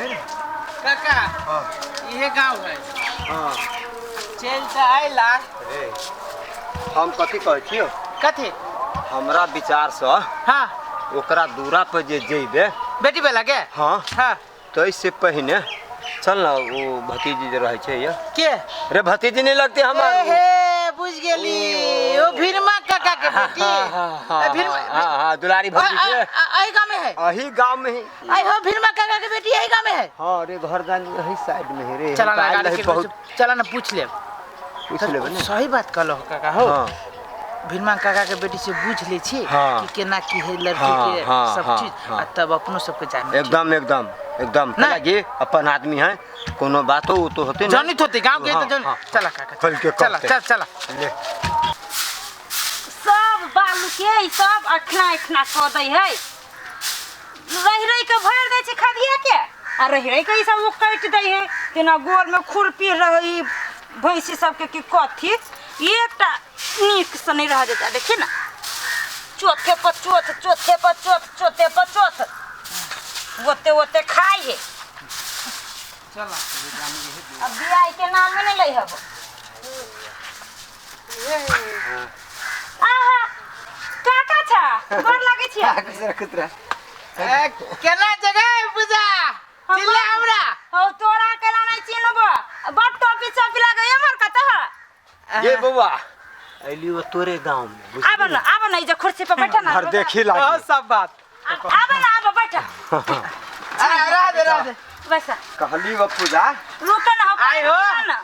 काका हाँ ये गांव है हाँ चलता आइला अरे हम कथी कहै छियो कथी हमरा विचार से हाँ ओकरा दूरा पर जे जेबे बेटी बेला के हाँ हाँ तो इससे पहले चल ना वो भतीजी जे रहे छे ये के रे भतीजी नहीं लगती हमार हे बुझ गेली ओ भीरमा काका के बेटी हाँ दुलारी भतीजी के आई गांव में है अही गांव में ही आई हो भीरमा काका के बेटी यही गांव में है हाँ रे घर जानी यही साइड में है रे चला ना हम गाड़ी के के बहुत चला ना पूछ ले पूछ लेबे ना सही बात कहलो काका हो हाँ भीरमा काका के बेटी से पूछ ले छी हाँ। कि केना की है लड़की हाँ, के हाँ, सब हाँ, चीज हाँ। आ तब अपनो सबके जाने एकदम एकदम एकदम ना। लगे अपन आदमी है कोनो बात हो तो होते ना जानित होते गांव के हाँ, तो जन हाँ, चला काका खोल के चला करते। चल चला ले सब बालू के सब अखना अखना कऽ दै है रहि रहि के भर दै छै खदिया के आ रहि रहि के ई सब वो काटि दै है केना गोर में खुरपी रही भैंसी सबके की कथी एकटा नीक से नहीं रह जाता देखिए ना चौथे पर चौथ चौथे पर चौथ चौथे पर चौथ ओते ओते खाई है चला अब बियाह के नाम में नहीं लई हबो आहा काका छा गोर लागै छियै केना जगह है पूजा चिल्ला हमरा हो तोरा केला नहीं चिन्हबो बट टोपी सब लगा हमर कतह ये बउआ अइली वो तोरे गांव में आब ना ई जे कुर्सी पे बैठा ना घर देखी बहुत लागी सब बात आब बैठा राधे बस कहली वो पूजा रुक ना हो आइ हो। ना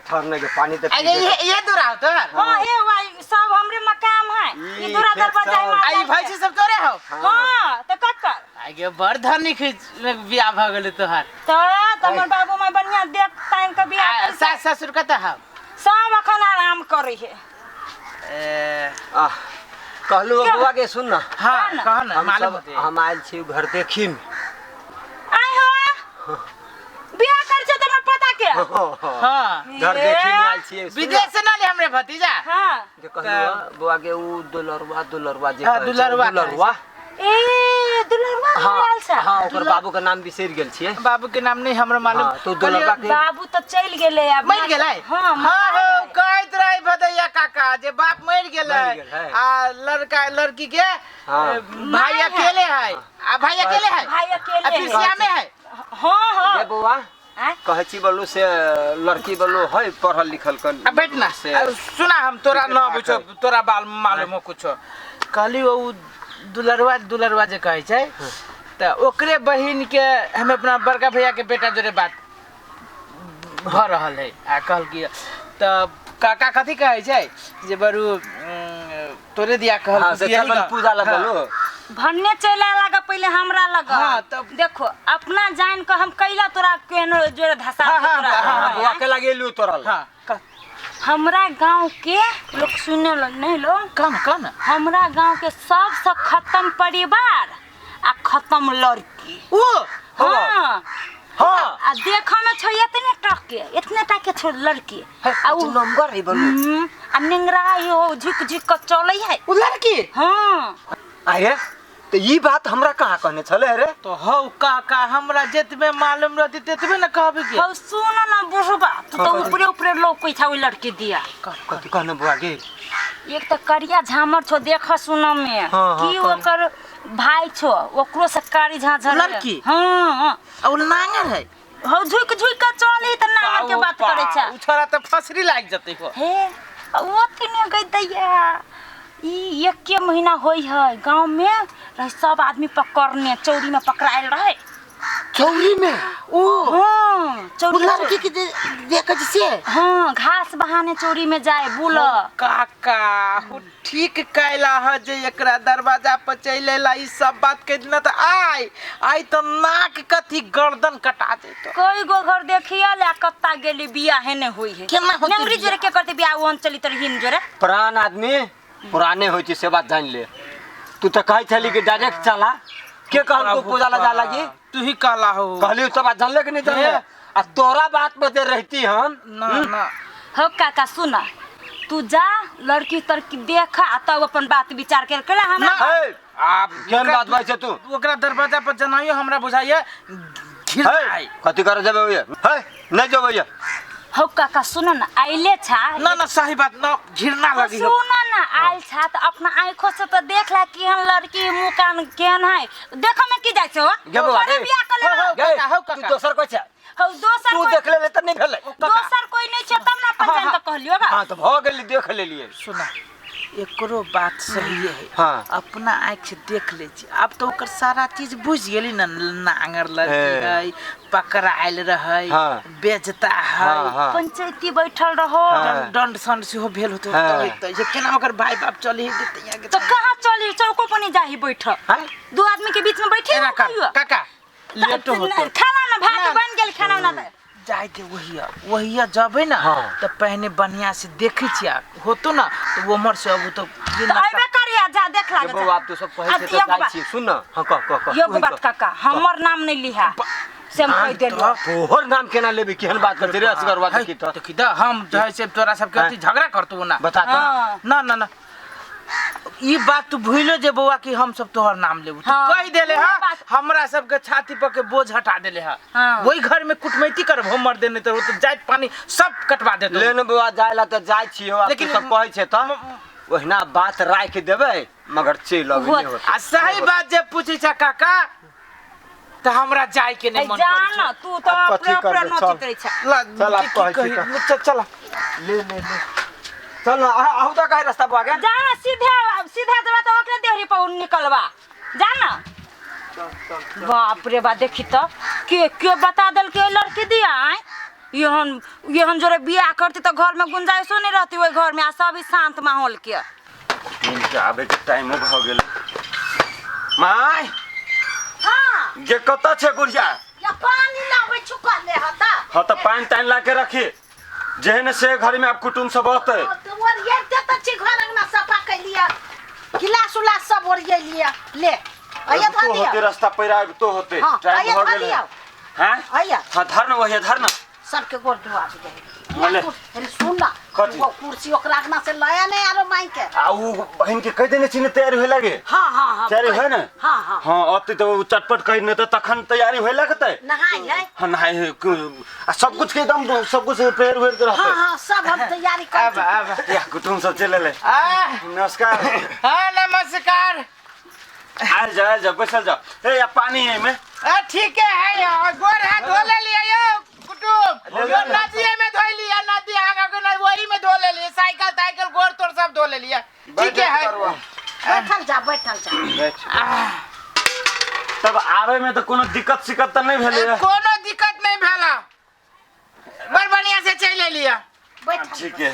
ठहरने के पानी दे अरे ये दूर आओ तो हां ये भाई सब हमरे मकाम है ई ई दूरा खेत दरवाजा सब। में आई भाई से सब तोरे हो हां त कक्कर आगे बड़ धनी बियाह भ गेल तोहार त हमर बाबू माय बढ़िया देख टाइम के बियाह कर सास ससुर कत हो सब अखन आराम करे है कहलू बउआ के सुन ना हाँ कह ना हम मालूम सब होते हम आयल छी घर देखी में आई हो बियाह कर छ त पता के हाँ घर देखी में आयल छी विदेश से ना ले हमरे भतीजा हां जे कहलू बुआ के उ दुलरवा जे हाँ, कहै छै, दुलरवा दुलरवा ए दुलरवा आयल छ हाँ ओकर बाबू के नाम बिसरि गेल छियै बाबू के नाम नहीं हमरा मालूम हाँ, तो दुलरवा के बाबू तो चल गेले अब मर गेलै हां हाँ हो कहत रही भदैया काका जे बाप मर गेलै मर गेल है। आ लड़का लड़की के हाँ। भाई माय अकेले है आ भाई अकेले है भाई अकेले आ पिसिया में है हां हां ये बउआ आय कहै छी बोलू से लड़की बोलू है पढ़ल लिखल कर अब बैठ ना से सुना हम तोरा ठीक न ठाक बुझो है। तोरा बाल मालूम हो कुछो कहली वो दुलरवा जे कहै छै त ओकरे बहिन के हम अपना बड़का भैया के बेटा जोरे बात भ रहल है आ कहल कि त काका कथी कहै छै जे बरू तोरे दिया कहल हाँ, से कि यही चल गाँव- पूजा लगलो भन्ने चला लगा पहले हमरा लगा हाँ, तब- देखो अपना जान को हम कैला तोरा केनो जोरे धसा हाँ, हाँ, तोरा हाँ, हाँ, बुआ के लगेलू तोरल हाँ हमरा गांव के लोग सुने नहीं लोग कौन हमरा गांव के सबसे खत्म परिवार आ खत्म लड़की ओ हाँ हाँ आ देखो में छो इतने टक के छो लड़की आ उ नंबर है बोलू आ निंगरा यो झुक झुक के चले है उ लड़की हाँ अरे तो ये बात हमरा कहाँ कहने छले रे तो हौ काका हमरा जतबे मालूम रहती ततबे न कहबे के अब सुनो ना बुढ़बा तो हाँ, ऊपरे ऊपरे लोग कोई था वो लड़की दिया कथी कहने बुआ के एक तो करिया झामर छो देख सुनो में हाँ, कि हाँ, ओकर भाई छो ओकरो से कारी झाझर लड़की? हाँ उ नांगर है हो झुक झुक के चले त नांगर के बात करे छा उ छोरा त फसरी लाग जते हो हे वो तिने गई दैया ई एक के महीना होई है गांव में रह सब आदमी पकड़ने चौरी में पकड़ायल रहे चौरी में ओ हाँ चौरी लड़की के देख से हाँ घास बहाने चौरी में जाए बुल काका हु ठीक कैला है जे एकरा दरवाजा पर चलेला ई सब बात के दिन त आई त नाक कथी गर्दन कटा देतो कोई गो घर देखिया ला कत्ता गेली बियाह हेने होई है केना होती नंगरी जोरे के करते बियाह वन चली तर हिन जोरे पुरान आदमी पुराने होई छी से बात जान ले तू तो कहै छली कि डायरेक्ट चला के कहल को पूजा लगा लगी तू ही कहला हो कहली तो बात जानले कि नहीं जानले आ तोरा बात बते रहती हम ना ना हो काका सुना तू जा लड़की तरकी देखा तब अपन बात विचार कर केला हमरा है आप केन बात भाई से तू ओकरा दरवाजा पर जनाइयो हमरा बुझाइए घिरना है है। कथी करे जबे भैया है नहीं जो भैया हौ काका सुन न आइले छा ना ना सही बात ना घिरना लगी हो। सुन न आइल छा त अपना आँखों से तो देख ला केहन लड़की मुंह कान केहन है देख में की जाय छो गे बौआ, गे। बियाह कर ले हो, गे काका, तू दोसर कोइ छै हौ दोसर तू कोई देख ले त नहीं भेलै दोसर कोई नहीं छै तब ना अपन जान त कहलियो बा हां तो भ गेली देख लेलिए सुना एकरो बात सही है। हाँ। अपना आँख से देख ले छी। अब तो ओकर सारा चीज बुझ गेली ना नांगर लड़की है पकड़ाइल रहे हाँ। बेजता है हाँ, हाँ। पंचायती बैठल रहो हाँ। दंड संड से हो भेल होतो हाँ। तो ये केना ओकर भाई बाप चली है के तो कहाँ चली चौको पर नहीं जाही बैठ हैं? दो आदमी के बीच में बैठे एना हो कर कहियो काका लेट होतो खाना ना भात ना। बन गेल खाना ना जाए के वहिया जबे ना हाँ। तो पहले बढ़िया से देखी छिया होतो ना तो वो मर से अब तो ये तो नाश्ता- अइबे करिया जा देख गे लागत बौआ आप तो सब कहे अब छै एगो त जाय बात- छी सुन न हां कह एगो बात काका हमर नाम नहीं लिहा से हम कह देलियो तोहर नाम केना लेबी केहन बात करते रे असगरवा है, की त देखी दा हम जो से तोरा सब के झगड़ा करतो ना बता तो हाँ। ना ना ना ई बात तू भूलो जे बउआ कि हम सब तोहर नाम लेबू तू हाँ, कह देले वो हा बात- हमरा सब के छाती पर के बोझ हटा देले हा हाँ। वही घर में कुटमैती करब हमर देने तो जाइत पानी सब कटवा देतो लेन बौआ जायला त जाय छी हो लेकिन- लेकिन सब कहै छै त ओहिना बात राय के देबै मगर चल अबे नहीं होत आ सही बात जे पूछी छ काका तो हमरा जाय के नहीं मन जान करै न तू तो अब कथी अपने अपने करबै, नोचित चल। रही छ चल, आप कहै छी त। चल ले चल आउ त कहे रास्ता पर आ गया जान सीधे सीधे जरा तो ओकरे देहरी पर निकलवा जान बाप रे बा देखी तो के बता दल के लड़की दिया आए यहन जोरे बियाह करती तो घर में गुंजाइशो नहीं रहती वही घर में आ सब शांत माहौल के इनके आबे के टाइम भ गेल माय हां गे कत छै गुड़िया या पानी लावे छुका ले हता हां त पानी तान ला के रखी जेहन से घर में आप कुटुम सब होते तो ओरिये त छी घर अंगना सफा कर लिया गिलास उलास सब ओरिये लिया ले आया तो धर होते दिया रास्ता पैरा तो होते हाँ, टाइम आइए हो धर गेल लिया। हैं आया हां धर न वही धर न सबके गोड़ धुआ बोले। दे अरे सुन ना कथी? वो कुर्सी ओकरा अंगना से लाया नहीं आरो माई के आ उ बहन के कह देने छी ने तैयार होय लागे हां हां हां तैयारी है ना हां हां हां अति तो उ चटपट कहि न त तखन तैयारी होय लागते नहाई है हां नहीं आ सब कुछ के एकदम सब कुछ तैयार होय हां रहते हां सब हम तैयारी अब कर अब या कुटुम सब चले ले आ नमस्कार हाँ नमस्कार आ जा बैसल जा ए या पानी है में ठीक है यार गोर हाथ धो ले लिया यो कुटुम ले यो ले। नदी में धो लिया नदी आगा के ना वही में धो ले लिया साइकिल गोर तोर सब धो ले लिया ठीक है बैठल जा तब आवे में तो कोनो दिक्कत सिक्कत तो नहीं भेले कोनो दिक्कत नहीं भेला बड़ बढ़िया से चल लिया बैठल ठीक है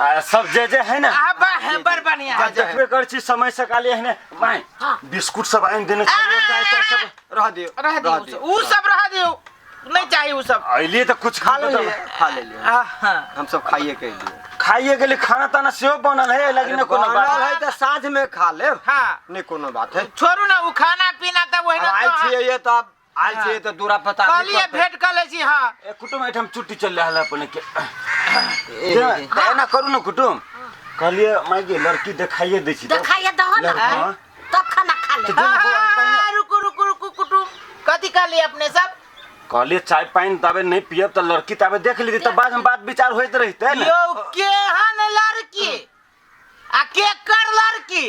आ सब जे है ना अब है बड़ बढ़िया है देखबे कर छी समय से काले है ना माय हाँ। बिस्कुट सब आइन देने चाहिए चाहे तो सब रह दियो रह दियो उ सब रह दियो नहीं चाहिए उ सब आइले तो कुछ खा ले खा ले लिए हाँ हम सब खाइए के लिए खाइए के लिए खाना ताना सेहो बनल है लेकिन न कोनो बनल बात है तो साँझ में खा ले हाँ नहीं कोनो बात है छोड़ू ना उ खाना पीना तब वही अब ना आयल छियै ये तो अब आयल छियै तो दूरा पता नहीं कहलिए पड़तै। भेंट कर ले छी हाँ ए कुटुम एठम छुट्टी चल रहा है अपने के ए, ना करू ना कुटुम कहलिए माई के लड़की दिखाइए दे छी दिखाइए दहो ना हाँ। तब खाना खा ले रुको रुको रुको कुटुम कथी कर लिए अपने सब कहलिए चाय पानी तबे नहीं पियब तो लड़की तबे देख ली तो बाद में बात विचार होइत रहते ना यो केहन लड़की आ के कर लड़की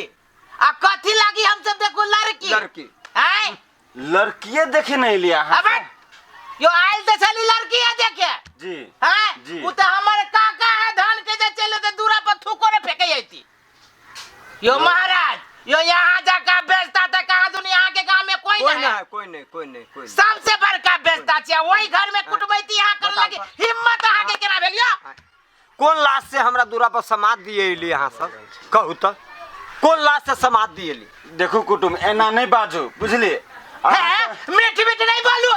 आ कथी लागी हम सब देखो लड़की लड़की हैं लड़किए देखे नहीं लिया हाँ। अब यो आइल तो चली लड़की है देखे जी हैं जी। उ तो हमारे काका है धान के जे चले तो दूरा पर थूको ने फेंके जाती यो महाराज यो यहाँ जाकर बेचता था कहा दुनिया के गांव में कोई कोई नहीं ना है है कोई नहीं कोई नहीं कोई नहीं। सबसे बड़का बेचता छे वही घर में कुटमैती यहाँ कर लगी हिम्मत अहाँ के केना भेलियो कौन लाश से हमरा दूरा पर समाज दिए लिए यहाँ सब कहू तो कौन लाश से समाज दिए ली देखो कुटुम एना नहीं बाजो बुझलिए हैं मीठी मीठी नहीं बोलू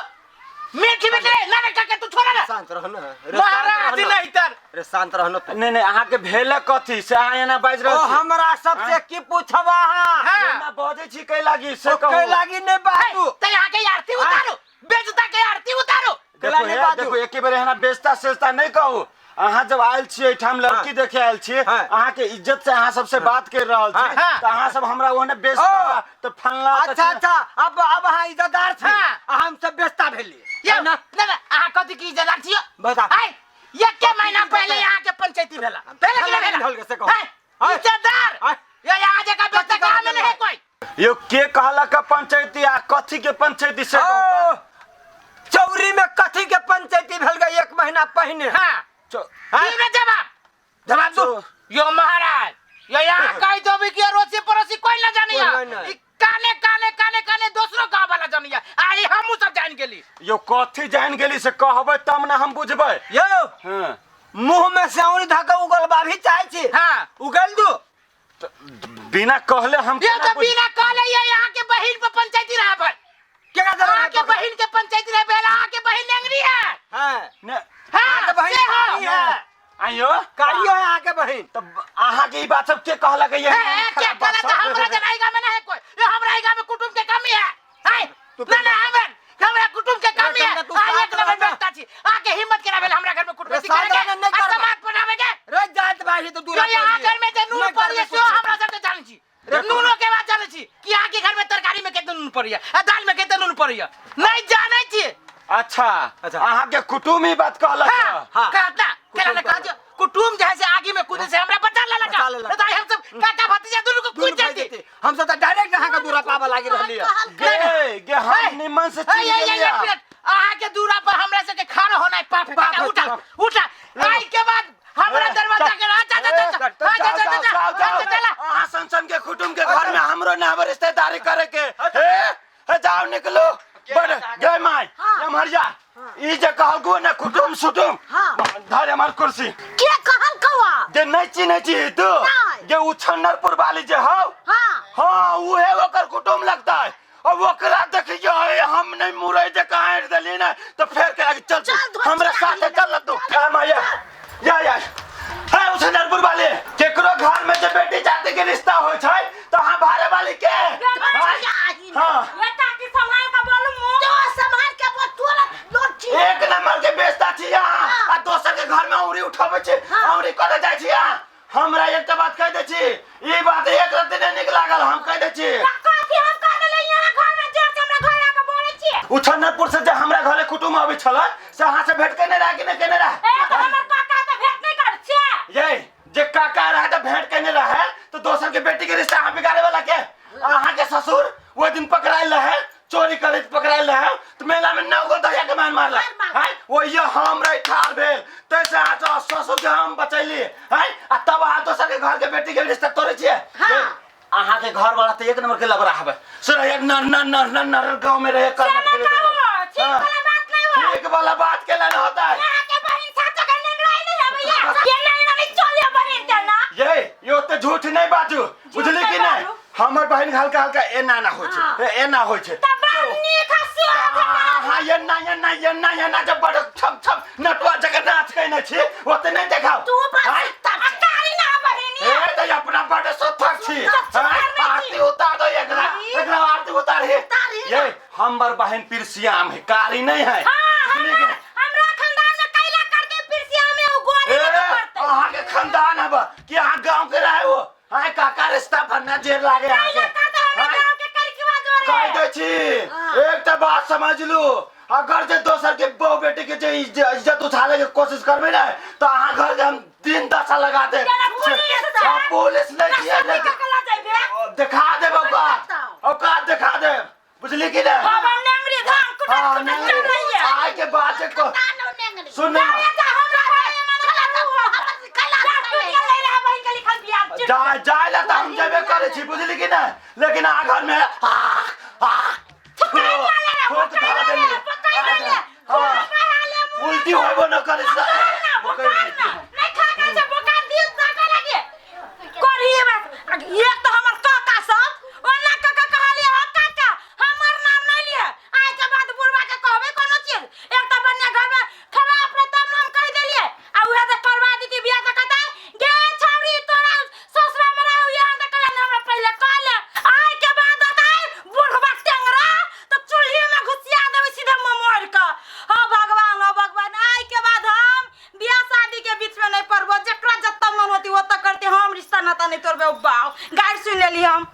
मीठी मीठी नहीं ना काका तू छोड़ ना शांत रहो ना रे, महाराज शांत रहो ना। नहीं तर रे शांत रहो ना तू। नहीं नहीं अहाँ के भेले कथी से अहाँ एना बाज ओ रहल छी हमरा सबसे की पूछबा हाँ हाँ। एना बाजै छी कै लागी से तो कहू कई लागी नहीं बाबू तो यहाँ के आरती उतारो बेचता के आरती उतारो देखो नहीं हे, बाजू। देखो एके बेर एना बेचता सेचता नहीं कहू अहाँ जब आयल छियै ठाम लड़की देखे आयल छियै अहाँ के इज्जत से अहाँ सबसे बात कर रहल छी तो अहाँ सब हमरा ओने बेचता तो फलना अच्छा अच्छा अब अहाँ इज्जतदार छी हम सब बेचता भेली ये ना अहाँ कथी की इज्जतदार छियो बता ये के महीना पहले यहाँ के पंचायती भेला पहले की भेला इज्जतदार ये यहाँ जगह बेचता काम में नहीं कोई यो के कहला का पंचायती आ कथी के पंचायती से चौरी में कथी के पंचायती भेल गई 1 महीना पहले जवाब दो यो महाराज यो यहाँ कह दो भी कि रोसी पड़ोसी कोई ना जानिया काने काने काने काने दूसरो गांव वाला जानिया आई हमहु सब जान गेली यो कथी जान गेली से कहबै तब ना हम बुझबै यो मुंह में से औरी धक्का उगलबा भी चाहे छी उगल दो बिना कहले हम ये तो बिना कहले ये यहाँ के बहिन पे पंचायती रहा पर केगा यहाँ के बहिन के पंचायती रहा बेला के बहिन नेंगरी है हां बहिन है आयो कारियो है आके बहिन तब अहाँ के ई बात सब के कहला के ये क्या कहला था हमरा जनाईगा में नहीं कोई ये हमरा ईगा में कुटुंब के कमी है ना हमरा कुटुंब के कमी है एक नंबर बेचता छी आके हिम्मत केना भेल हमरा घर में कुटुंब के समाज बनावे के रोज जात भाई तो दूर यहाँ घर में जे नून पड़िए सो हमरा सब के जान छी नूनो के बात जाने छी कि यहाँ के घर में तरकारी में कितना नून पड़िए दाल में कितना नून पड़िए नहीं जाने छी अच्छा अहाँ के कुटुंब ही बात कहला कहता केना कह कुटुंब जैसे आगे में कूदे से हमरा बचा लेला तो हम सब काका भतीजा दोनों को कूद जाते हम सब डायरेक्ट यहाँ का दूरा पावा लागी रहली गे हम निमन से चीज लिया आहा के दूरा पर हमरा से के खाना होना है पाप उठा आई के बाद हमरा दरवाजा के चला अहाँ संसन के कुटुंब के घर में हमरो ना रिश्तेदारी करे के हे जाओ निकलो बड़ गए माय हमर जा ई जे कहल गो ना कुटुंब सुटुम धर हमर कुर्सी के कहल कवा जे नहीं चिन्ह छी तू जे उछन्नरपुर वाली जे हो हां वो है ओकर कुटुंब लगता है अब ओकरा देखियो हम नहीं मुरई जे कहां दली ना तो फेर के चल हमरा साथे चल तू माया या है उछन्नरपुर वाले केकरो घर में जे बेटी जाति के रिश्ता होय छै तो हां भारे वाली के हां ये ताकि संभाल का बोलू मुंह तो संभाल के बोल तुरंत लोट छी एक नंबर के बेचता छी यहां आ दोसर के घर में औरी उठाबै छै औरी करे जाय छी यहां हमरा एकटा बात कह दे छी ई बात एक रत्ती नहीं निक लागल हम कह दे छी कथि हम कह देले यहाँ घर में जोर से हमरा घर आके बोले छी उछन्नरपुर से जे हमरा घरे कुटुंब आबै छला से अहाँ से भेंट केने रह कि नहीं केने रह तो हमर काका तो भेंट नहीं कर छे ये जे काका रह त भेंट केने रह तो दोसर के बेटी के रिश्ता अहाँ बिगाड़े वाला के अहाँ के ससुर वो दिन पकड़ाइल रहे चोरी करे पकड़ाइल रहे तो मेला में 9 गो दहिया के मार मारला है वो ये हम रही ठार भेल तैसे आज ससुर के हम बचैली है आ तब आ दोसर के घर के बेटी के रिश्ता तोड़े छिए अहाँ के घर वाला त एक नंबर के लबरा हबे सुन एक नर गांव में रहे कर ठीक वाला बात के लेना होता है यहाँ के बहन साथ का निगरानी नहीं है भैया ये नहीं चले बहन करना ये तो झूठ नहीं बाजू बुझली कि नहीं हमर बहन हल्का हल्का एना ना होय छै एना होय छै तब नी खसु हां ये ना जब बड़ छम छम नटवा जगन्नाथ कहने छी ओते नहीं देखाओ तू बस तारी ना बहनी ए त अपना बड़ सोथक छी आरती उतार दो एकरा आरती उतार हे ये हमर बहन पिरसियाम है कारी नहीं है हमरा खानदान में कैला करके पिरसिया में उ गोली करते अहाँ के खानदान है कि अहाँ गांव के रहे हो हां काका रिश्ता भरना जेर लागे अहाँ के कह दे छी एकटा बात समझ लू अगर जे दोसर के बहू बेटी के जे इज्जत उछाले के कोशिश करबे ना तो अहाँ घर के हम दिन दशा लगा दे पुलिस नहीं छिए दिखा दे औकात दिखा दे बुझली कि नहीं हम नेंगरी धान कुटा चल रही है आए के बाद को सुन जाए ला हम जेबे करे छी बुझली कि नहीं लेकिन आ घर में उल्टी होबो न करे ये तो हमर काका सब ओना काका कहलिए हो काका हमर नाम नहीं लिए आज के बाद बुढ़वा के कहबे कोनो चीज एक तो बन्ने घर में खराब रे तब नाम कह देलिए आ उहे से करवा दी थी बियाह से कहता गे छौरी तोरा ससुरा में रहू यहाँ से कहले हमरा पहले कहले आज के बाद बताए बुढ़वा टेंगरा तो चूल्ही में घुसिया देबे सीधे मोर का हो भगवान आज के बाद हम बियाह शादी के बीच कैली हम